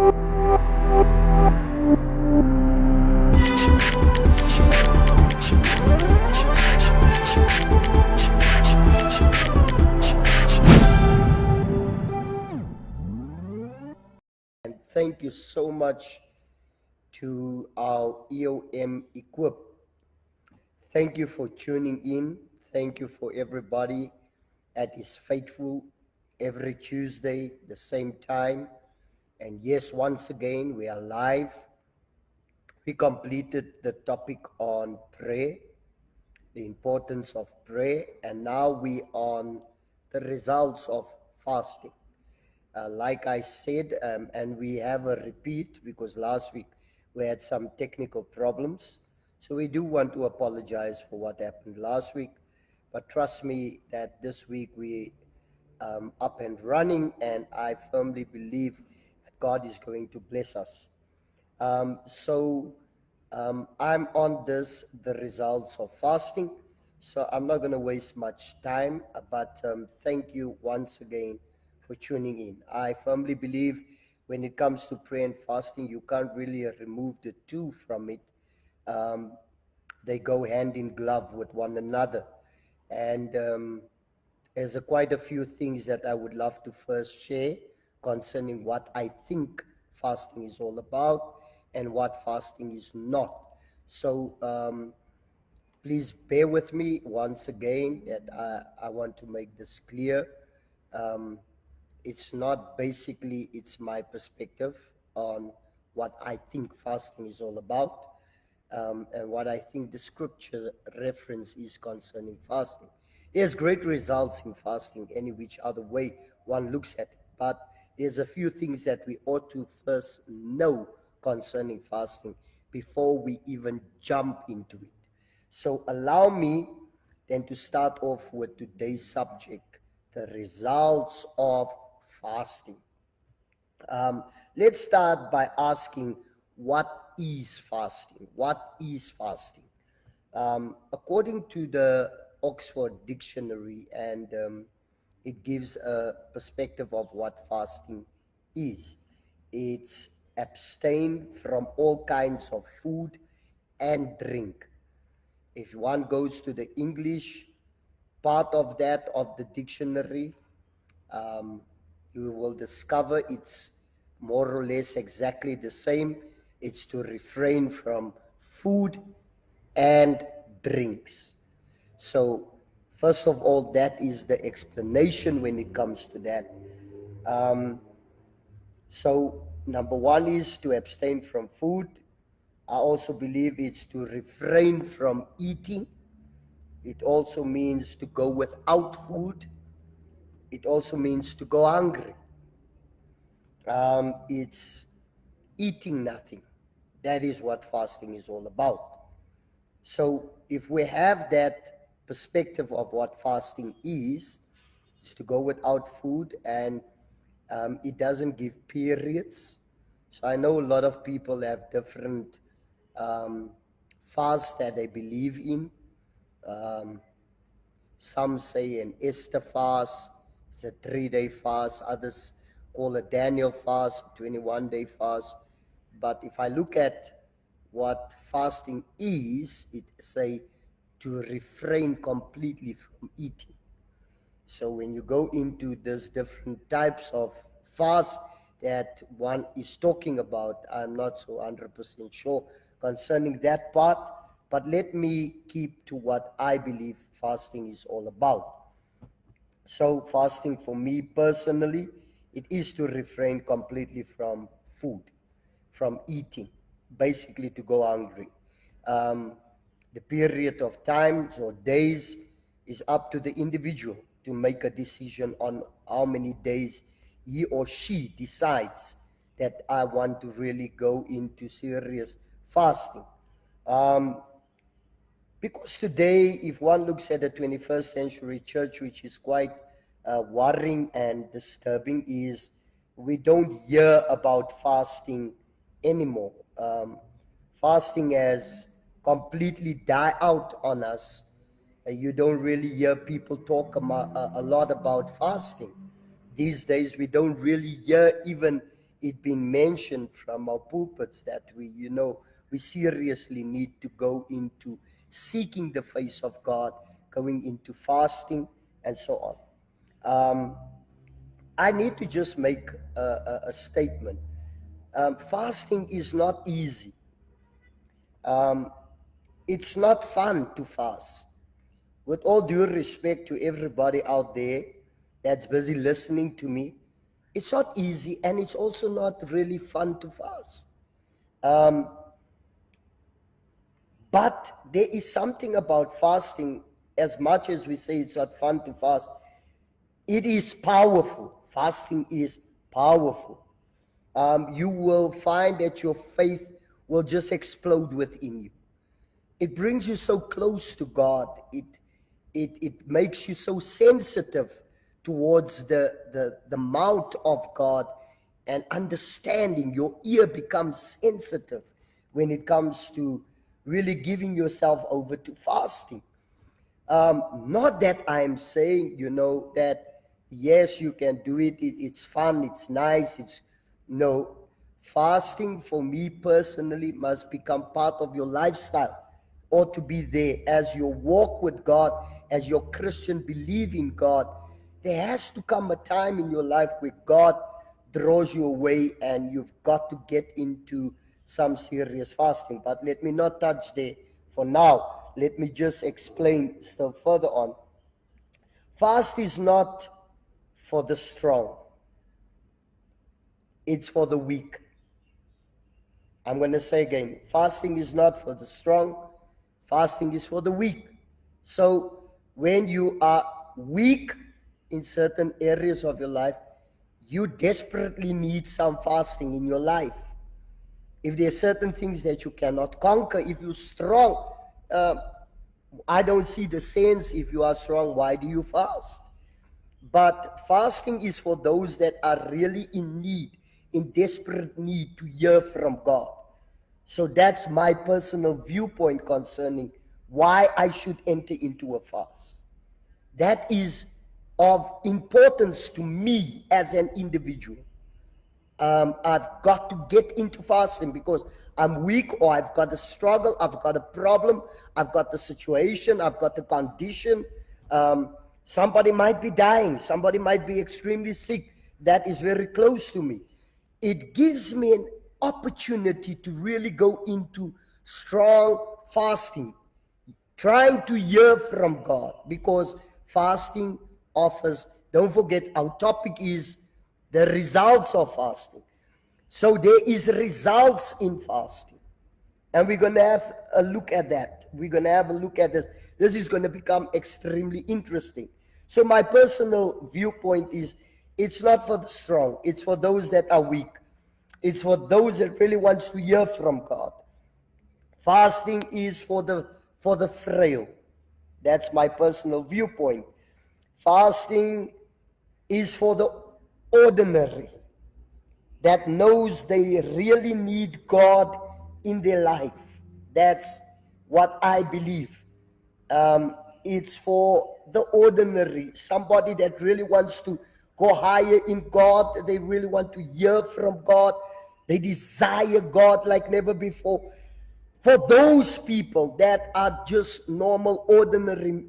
And thank you so much to our EOM Equip. Thank you for tuning in. Thank you for everybody that is faithful every Tuesday, the same time. And yes, once again, we are live. We completed the topic on prayer, the importance of prayer, and now we on the results of fasting. Like I said, and we have a repeat because last week we had some technical problems. So we do want to apologize for what happened last week. But trust me that this week we up and running, and I firmly believe that God is going to bless us. I'm on this, the results of fasting. So I'm not going to waste much time, but thank you once again for tuning in. I firmly believe when it comes to prayer and fasting, you can't really remove the two from it. They go hand in glove with one another. And there's quite a few things that I would love to first share concerning what I think fasting is all about and what fasting is not. So please bear with me once again that I want to make this clear. It's not basically, it's my perspective on what I think fasting is all about, and what I think the scripture reference is concerning fasting. There's great results in fasting any which other way one looks at it, but there's a few things that we ought to first know concerning fasting before we even jump into it. So allow me then to start off with today's subject, the results of fasting. Let's start by asking, what is fasting? What is fasting? According to the Oxford Dictionary, and it gives a perspective of what fasting is. It's abstain from all kinds of food and drink. If one goes to the English part of that, of the dictionary, um, you will discover it's more or less exactly the same. It's to refrain from food and drinks. So, first of all, that is the explanation when it comes to that. So, number one is to abstain from food. I also believe it's to refrain from eating. It also means to go without food. It also means to go hungry. It's eating nothing. That is what fasting is all about. So if we have that perspective of what fasting is, it's to go without food, and it doesn't give periods. So I know a lot of people have different fasts that they believe in. Um, Some say an Esther fast, it's a 3-day fast. Others call a Daniel fast, 21-day fast. But if I look at what fasting is, it say to refrain completely from eating. So when you go into these different types of fast that one is talking about, I'm not so 100% sure concerning that part, but let me keep to what I believe fasting is all about. So fasting for me personally, it is to refrain completely from food, from eating, basically to go hungry. Um, the period of times or days is up to the individual to make a decision on how many days he or she decides that I want to really go into serious fasting. Um, because today, if one looks at the 21st century church, which is quite worrying and disturbing, is we don't hear about fasting anymore. Fasting has completely died out on us. You don't really hear people talk a lot about fasting. These days, we don't really hear even it been mentioned from our pulpits that we seriously need to go into seeking the face of God, going into fasting, and so on. I need to just make a statement. Fasting is not easy. It's not fun to fast. With all due respect to everybody out there that's busy listening to me, it's not easy, and it's also not really fun to fast. But there is something about fasting. As much as we say it's not fun to fast, it is powerful. Fasting is powerful. You will find that your faith will just explode within you. It brings you so close to God. It makes you so sensitive towards the mouth of God and understanding. Your ear becomes sensitive when it comes to really giving yourself over to fasting. Not that I'm saying, that yes, you can do it. It's fun. It's nice. No, fasting for me personally must become part of your lifestyle, or to be there as your walk with God, as your Christian belief in God. There has to come a time in your life where God draws you away and you've got to get into some serious fasting. But let me not touch there for now. Let me just explain still further on. Fast is not for the strong, it's for the weak. I'm going to say again, fasting is not for the strong, fasting is for the weak. So when you are weak in certain areas of your life, you desperately need some fasting in your life. If there are certain things that you cannot conquer, if you're strong, I don't see the sense. If you are strong, why do you fast? But fasting is for those that are really in need, in desperate need to hear from God. So that's my personal viewpoint concerning why I should enter into a fast. That is of importance to me as an individual. I've got to get into fasting because I'm weak, or I've got a struggle, I've got a problem, I've got the situation, I've got the condition. Somebody might be dying, somebody might be extremely sick that is very close to me. It gives me an opportunity to really go into strong fasting, trying to hear from God, because fasting offers, don't forget, our topic is the results of fasting. So there is results in fasting. And we're going to have a look at that. We're going to have a look at this. This is going to become extremely interesting. So my personal viewpoint is, it's not for the strong. It's for those that are weak. It's for those that really want to hear from God. Fasting is for the frail. That's my personal viewpoint. Fasting is for the ordinary, that knows they really need God in their life. That's what I believe. It's for the ordinary, somebody that really wants to go higher in God. They really want to hear from God. They desire God like never before. For those people that are just normal, ordinary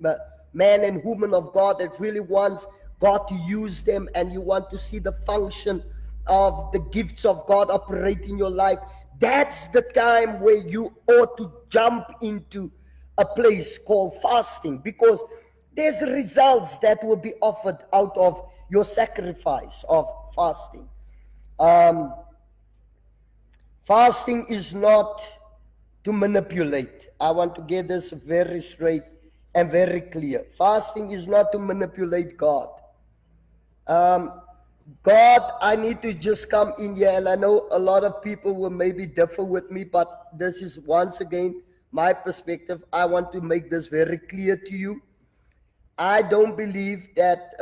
man and woman of God that really wants God to use them, and you want to see the function of the gifts of God operate in your life, that's the time where you ought to jump into a place called fasting, because there's results that will be offered out of your sacrifice of fasting. Fasting is not to manipulate. I want to get this very straight and very clear. Fasting is not to manipulate God. God, I need to just come in here, and I know a lot of people will maybe differ with me, but this is once again my perspective. I want to make this very clear to you. I don't believe that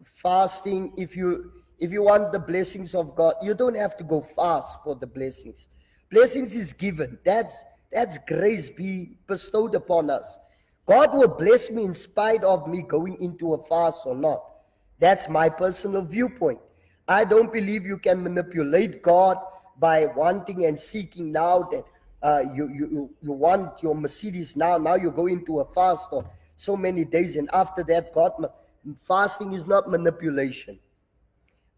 fasting, if you want the blessings of God, you don't have to go fast for the blessings. Blessings is given. That's grace be bestowed upon us. God will bless me in spite of me going into a fast or not. That's my personal viewpoint. I don't believe you can manipulate God by wanting and seeking now that you want your Mercedes now. Now you go into a fast of so many days, and after that, fasting is not manipulation.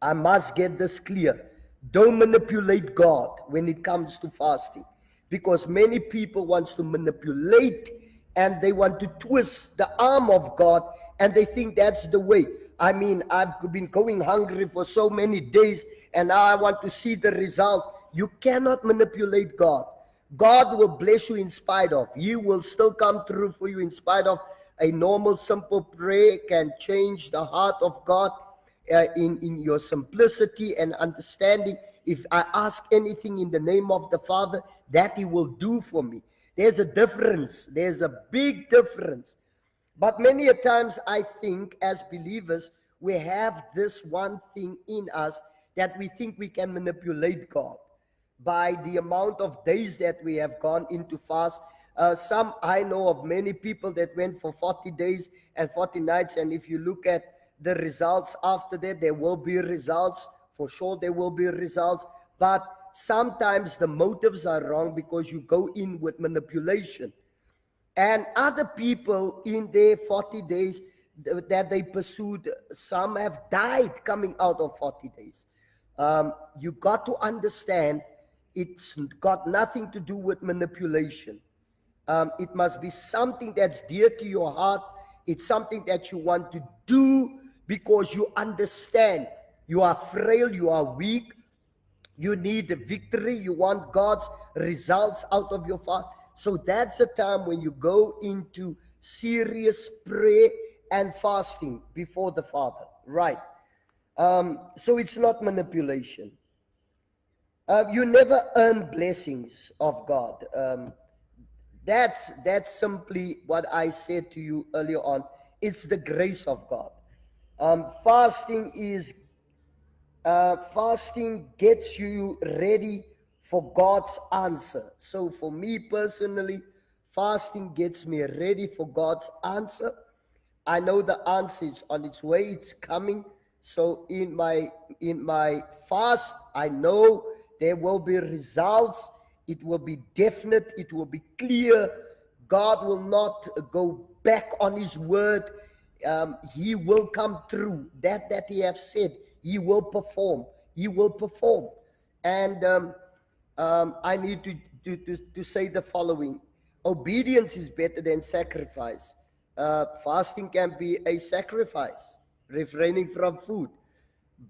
I must get this clear. Don't manipulate God when it comes to fasting, because many people wants to manipulate and they want to twist the arm of God and they think that's the way. I mean, I've been going hungry for so many days and now I want to see the result. You cannot manipulate God. God will bless you in spite of. He will still come through for you in spite of. A normal simple prayer can change the heart of God in your simplicity and understanding. If I ask anything in the name of the Father, that He will do for me. There's a difference. There's a big difference. But many a times I think as believers, we have this one thing in us that we think we can manipulate God by the amount of days that we have gone into fast. Some I know of many people that went for 40 days and 40 nights, and if you look at the results after that, there will be results. For sure, there will be results. But sometimes the motives are wrong because you go in with manipulation. And other people in their 40 days that they pursued, some have died coming out of 40 days. You got to understand it's got nothing to do with manipulation. It must be something that's dear to your heart. It's something that you want to do because you understand you are frail, you are weak, you need a victory, you want God's results out of your fast. So that's a time when you go into serious prayer and fasting before the Father, right? So it's not manipulation. You never earn blessings of God. That's simply what I said to you earlier on. It's the grace of God. Fasting gets you ready for God's answer. So for me personally, fasting gets me ready for God's answer. I know the answer is on its way, it's coming. So in my fast, I know there will be results. It will be definite, it will be clear. God will not go back on his word. He will come through that he have said. He will perform. He will perform. And I need to say the following. Obedience is better than sacrifice. Fasting can be a sacrifice, refraining from food.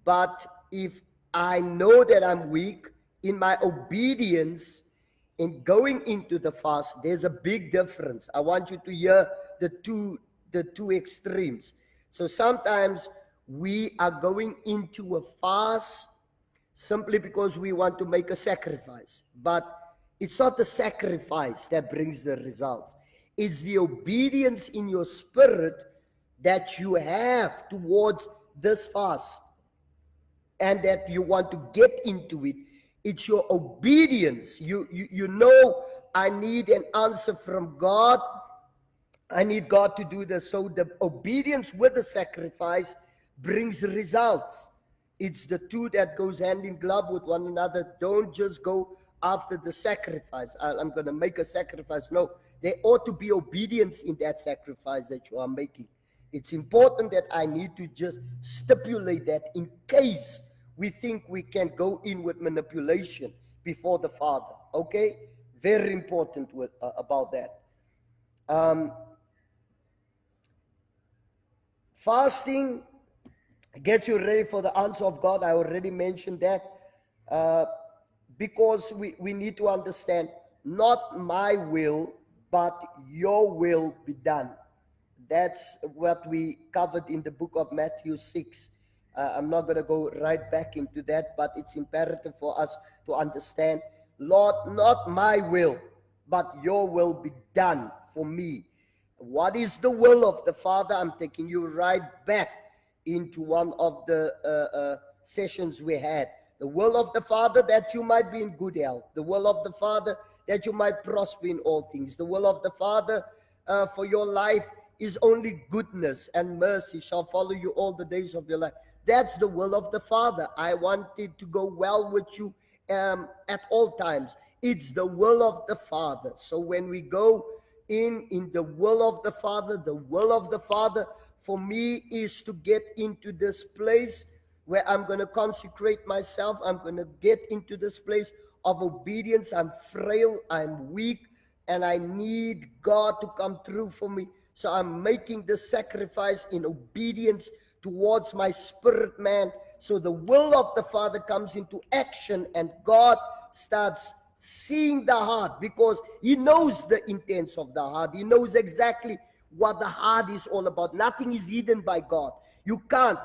But if I know that I'm weak, in my obedience, in going into the fast, there's a big difference. I want you to hear the two extremes. So sometimes we are going into a fast simply because we want to make a sacrifice. But it's not the sacrifice that brings the results. It's the obedience in your spirit that you have towards this fast and that you want to get into it. It's your obedience. You know, I need an answer from God. I need God to do this. So the obedience with the sacrifice brings results. It's the two that goes hand in glove with one another. Don't just go after the sacrifice. I'm going to make a sacrifice. No, there ought to be obedience in that sacrifice that you are making. It's important that I need to just stipulate that in case we think we can go in with manipulation before the Father. Okay? Very important about that. Fasting gets you ready for the answer of God. I already mentioned that. Because we need to understand, not my will, but your will be done. That's what we covered in the book of Matthew 6. I'm not going to go right back into that, but it's imperative for us to understand, Lord, not my will, but your will be done for me. What is the will of the Father? I'm taking you right back into one of the sessions we had. The will of the Father, that you might be in good health. The will of the Father, that you might prosper in all things. The will of the Father for your life is only goodness and mercy shall follow you all the days of your life. That's the will of the Father. I want it to go well with you at all times. It's the will of the Father. So when we go in the will of the will of the Father for me is to get into this place where I'm going to consecrate myself. I'm going to get into this place of obedience. I'm frail, I'm weak, and I need God to come through for me. So I'm making this sacrifice in obedience towards my spirit man. So the will of the Father comes into action, and God starts seeing the heart, because he knows the intents of the heart. He knows exactly what the heart is all about. Nothing is hidden by God. You can't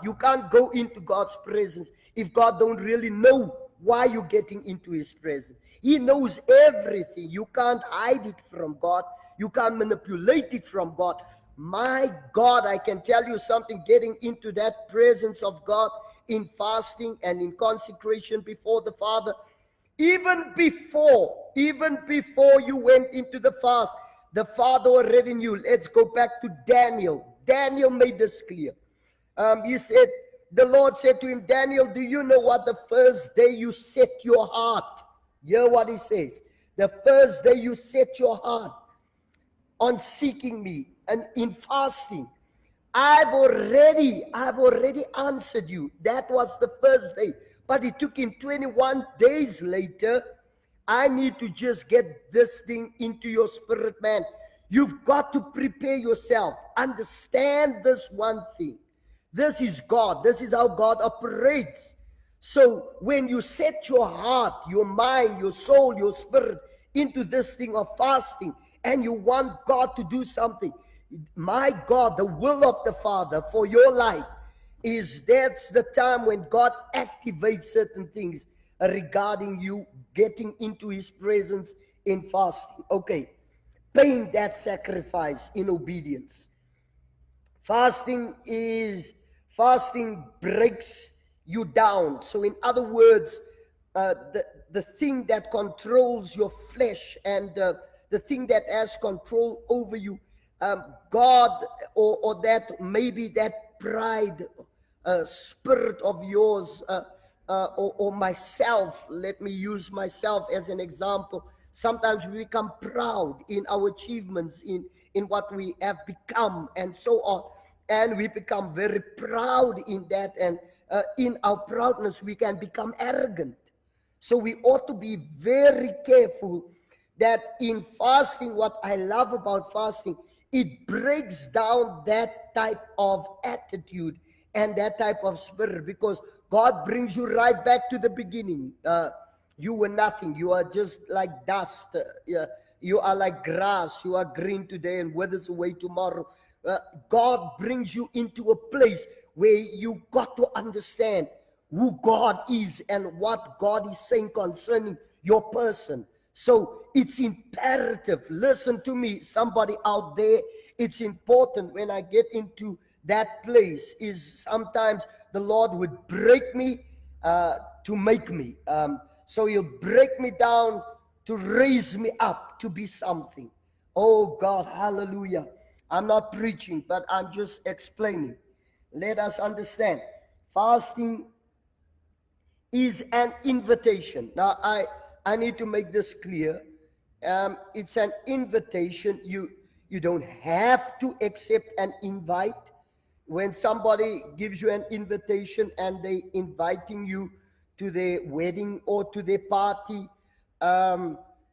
go into God's presence if God don't really know why you're getting into his presence. He knows everything. You can't hide it from God. You can't manipulate it from God. My God, I can tell you something, getting into that presence of God in fasting and in consecration before the Father, even before you went into the fast, the Father already knew. Let's go back to Daniel. Daniel made this clear. He said, the Lord said to him, Daniel, do you know what the first day you set your heart? Hear what he says. The first day you set your heart on seeking me and in fasting, I've already answered you. That was the first day. But it took him 21 days later. I need to just get this thing into your spirit, man. You've got to prepare yourself. Understand this one thing. This is God. This is how God operates. So when you set your heart, your mind, your soul, your spirit into this thing of fasting, and you want God to do something, my God, the will of the Father for your life is, that's the time when God activates certain things regarding you getting into his presence in fasting. Okay, paying that sacrifice in obedience. Fasting breaks you down. So in other words, the thing that controls your flesh and the thing that has control over you, God, or that maybe that pride spirit of yours, or myself, let me use myself as an example. Sometimes we become proud in our achievements, in what we have become, and so on. And we become very proud in that, and in our proudness, we can become arrogant. So we ought to be very careful that in fasting, what I love about fasting, it breaks down that type of attitude and that type of spirit, because God brings you right back to the beginning. You were nothing. You are just like dust. You are like grass. You are green today and withers away tomorrow. God brings you into a place where you got to understand who God is and what God is saying concerning your person. So it's imperative. Listen to me, somebody out there. It's important when I get into that place, is sometimes the Lord would break me to make me. So he'll break me down to raise me up to be something. Oh God, hallelujah. I'm not preaching, but I'm just explaining. Let us understand. Fasting is an invitation. Now, I need to make this clear. It's an invitation. You don't have to accept an invite. When somebody gives you an invitation and they inviting you to their wedding or to their party,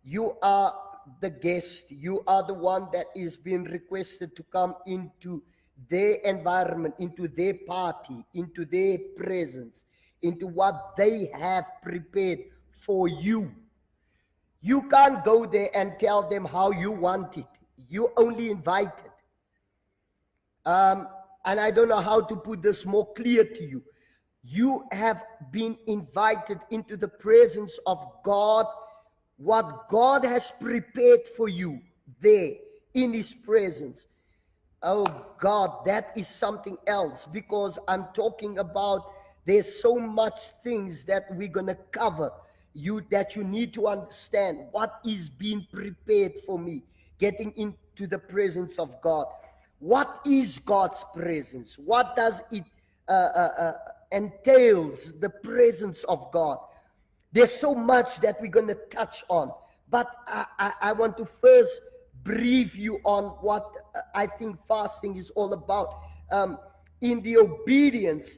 you are the guest. You are the one that is being requested to come into their environment, into their party, into their presence, into what they have prepared for you. You can't go there and tell them how you want it. You only invited. And I don't know how to put this more clear to you. You have been invited into the presence of God. What God has prepared for you there in his presence. Oh God, that is something else, because I'm talking about there's so much things that we're going to cover that you need to understand what is being prepared for me, getting into the presence of God. What is God's presence? What does it entails, the presence of God? There's so much that we're going to touch on, but I want to first brief you on what I think fasting is all about. In the obedience,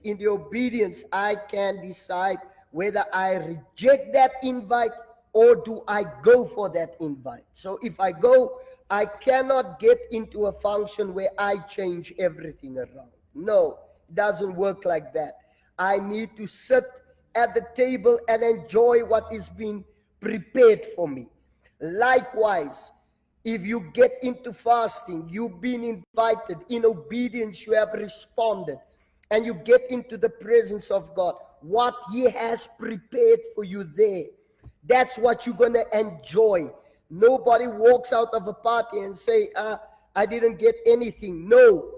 I can decide whether I reject that invite or do I go for that invite. So if I go, I cannot get into a function where I change everything around. No, it doesn't work like that. I need to sit at the table and enjoy what is being prepared for me. Likewise, if you get into fasting, you've been invited, in obedience you have responded, and you get into the presence of God, what He has prepared for you there, that's what you're going to enjoy. Nobody walks out of a party and say, I didn't get anything. No,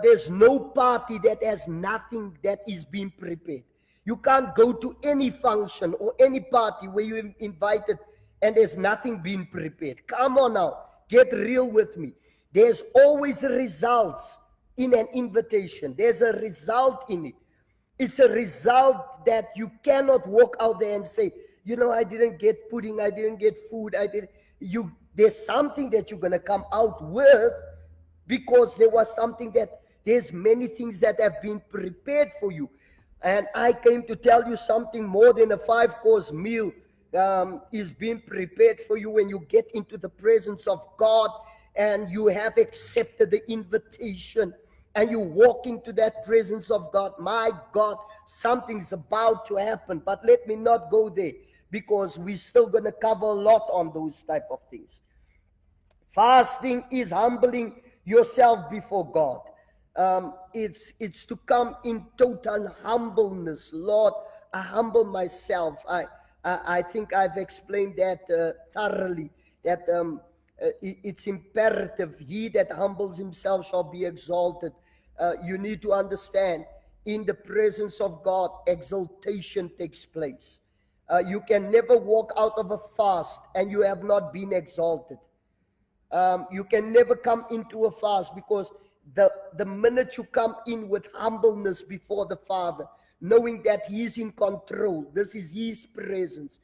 there's no party that has nothing that is being prepared. You can't go to any function or any party where you're invited and there's nothing being prepared. Come on now, get real with me. There's always results in an invitation. There's a result in it. It's a result that you cannot walk out there and say, you know, I didn't get pudding, I didn't get food, there's something that you're going to come out with, because there was something there's many things that have been prepared for you. And I came to tell you something more than a 5-course meal is being prepared for you when you get into the presence of God and you have accepted the invitation and you walk into that presence of God. My God, something's about to happen. But let me not go there, because we're still going to cover a lot on those type of things. Fasting is humbling yourself before God. It's to come in total humbleness. Lord, I humble myself. I think I've explained that thoroughly, that it's imperative. He that humbles himself shall be exalted. You need to understand, in the presence of God, exaltation takes place. You can never walk out of a fast and you have not been exalted. You can never come into a fast, because the minute you come in with humbleness before the Father, knowing that He's in control, this is His presence.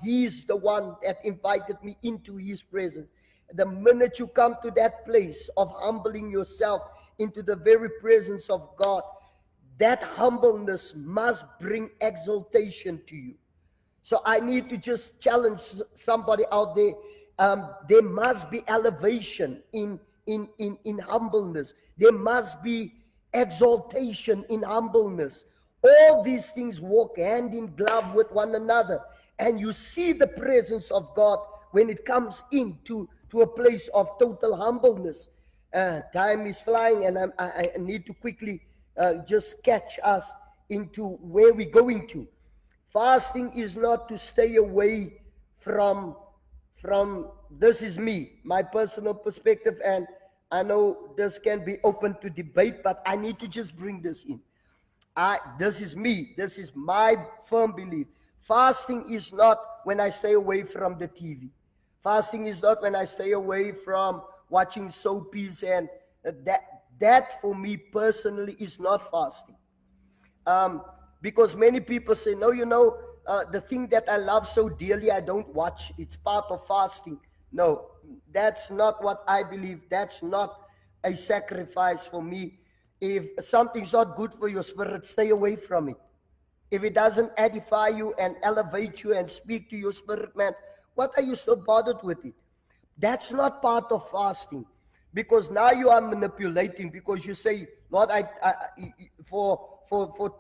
He's the one that invited me into His presence. The minute you come to that place of humbling yourself into the very presence of God, that humbleness must bring exaltation to you. So I need to just challenge somebody out there. There must be elevation in humbleness. There must be exaltation in humbleness. All these things walk hand in glove with one another. And you see the presence of God when it comes into a place of total humbleness. Time is flying, and I need to quickly just catch us into where we're going to. Fasting is not to stay away from this is me, my personal perspective, and I know this can be open to debate, but I need to just bring this in. This is me. This is my firm belief. Fasting is not when I stay away from the TV. Fasting is not when I stay away from watching soapies, and that for me personally is not fasting. Because many people say, no, you know, the thing that I love so dearly, I don't watch. It's part of fasting. No, that's not what I believe. That's not a sacrifice for me. If something's not good for your spirit, stay away from it. If it doesn't edify you and elevate you and speak to your spirit, man, what are you so bothered with it? That's not part of fasting. Because now you are manipulating, because you say, Lord, for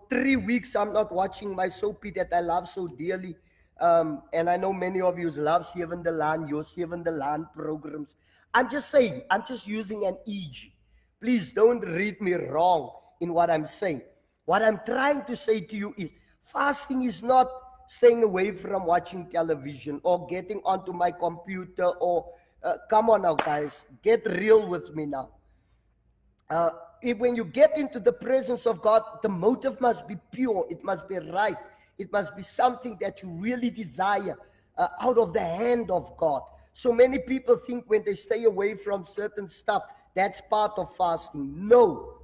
3 weeks I'm not watching my soapy that I love so dearly. And I know many of you love Seven the Land, your Seven the Land programs. I'm just saying, I'm just using an e.g. Please don't read me wrong in what I'm saying. What I'm trying to say to you is, fasting is not staying away from watching television or getting onto my computer or come on now, guys, get real with me now. When you get into the presence of God, the motive must be pure. It must be right. It must be something that you really desire out of the hand of God. So many people think when they stay away from certain stuff, that's part of fasting. No,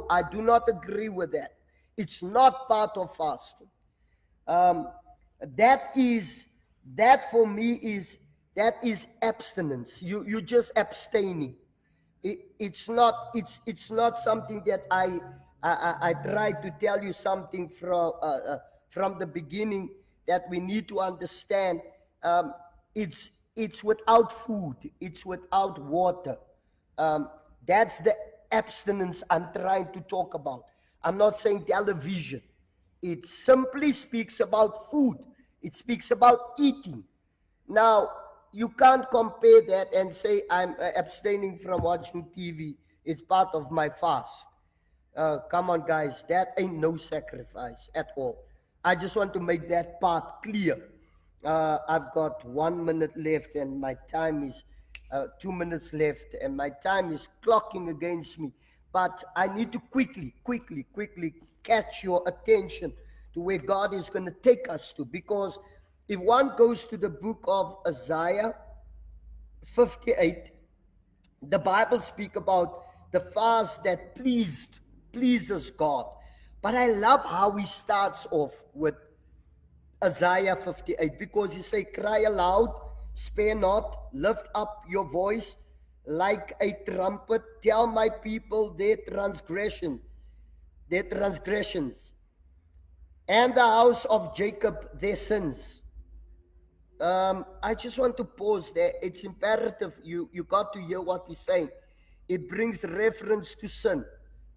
I do not agree with that. It's not part of fasting. Um, that is, that for me is, that is abstinence. You just abstaining. It's not something that I try to tell you something from the beginning that we need to understand. Um, it's without food, it's without water. Um, that's the abstinence I'm trying to talk about. I'm not saying television. It simply speaks about food. It speaks about eating. Now, you can't compare that and say I'm abstaining from watching TV. It's part of my fast. Come on, guys, that ain't no sacrifice at all. I just want to make that part clear. I've got 1 minute left, and my time is 2 minutes left, and my time is clocking against me. But I need to quickly catch your attention to where God is going to take us to. Because if one goes to the book of Isaiah 58, the Bible speak about the fast that pleases God. But I love how he starts off with Isaiah 58, because he say, cry aloud, spare not, lift up your voice like a trumpet, tell my people their transgressions, and the house of Jacob their sins. I just want to pause there. It's imperative you got to hear what he's saying. It brings reference to sin.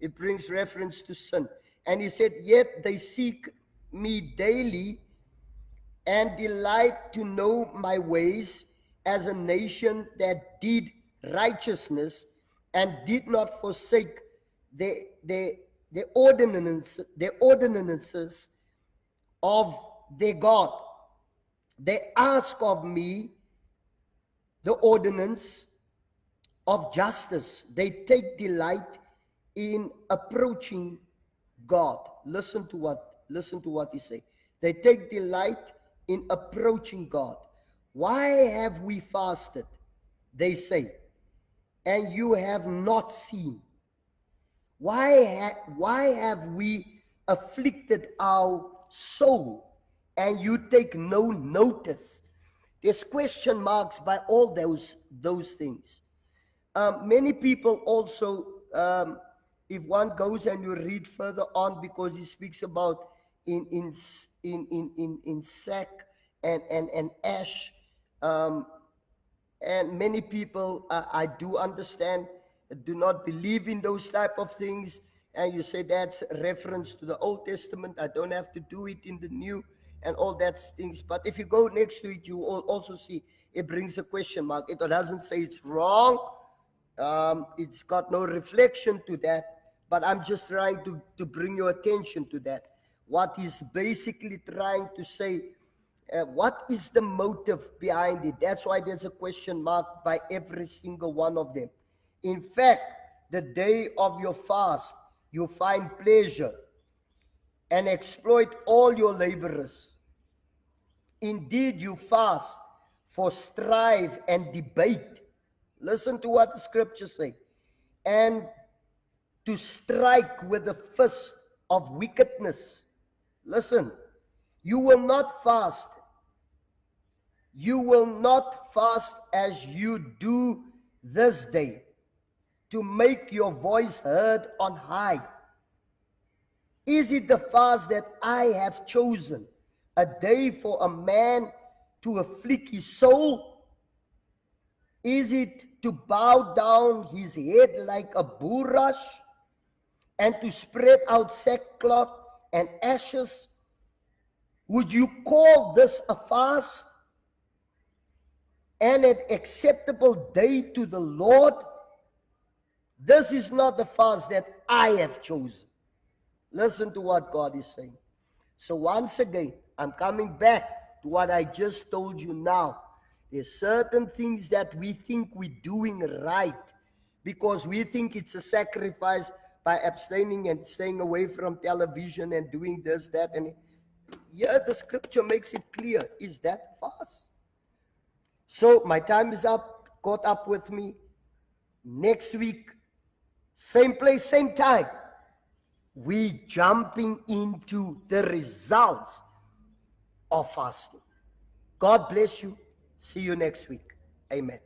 It brings reference to sin. And he said, yet they seek me daily and delight to know my ways, as a nation that did righteousness and did not forsake the ordinances of their God. They ask of me the ordinance of justice. They take delight in approaching God. Listen to what he say. They take delight in approaching God. Why have we fasted? They say, and you have not seen. Why have we afflicted our soul and you take no notice? There's question marks by all those things. Many people also, if one goes and you read further on, because he speaks about in sack and ash, um, and many people, I do understand, do not believe in those type of things, and you say that's a reference to the Old Testament. I don't have to do it in the New and all that things. But if you go next to it, you will also see it brings a question mark. It doesn't say it's wrong. It's got no reflection to that, but I'm just trying to bring your attention to that. What he's basically trying to say, what is the motive behind it? That's why there's a question mark by every single one of them. In fact, the day of your fast, you find pleasure and exploit all your laborers. Indeed, you fast for strife and debate. Listen to what the scriptures say. And to strike with the fist of wickedness. Listen, you will not fast. You will not fast as you do this day, to make your voice heard on high. Is it the fast that I have chosen, a day for a man to afflict his soul? Is it to bow down his head like a bulrush, and to spread out sackcloth and ashes? Would you call this a fast and an acceptable day to the Lord? This is not the fast that I have chosen. Listen to what God is saying. So once again, I'm coming back to what I just told you now. There's certain things that we think we're doing right because we think it's a sacrifice by abstaining and staying away from television and doing this, that, and yeah, the scripture makes it clear. Is that fast? So my time is up. Caught up with me. Next week, same place, same time, we jumping into the results of fasting. God bless you. See you next week. Amen.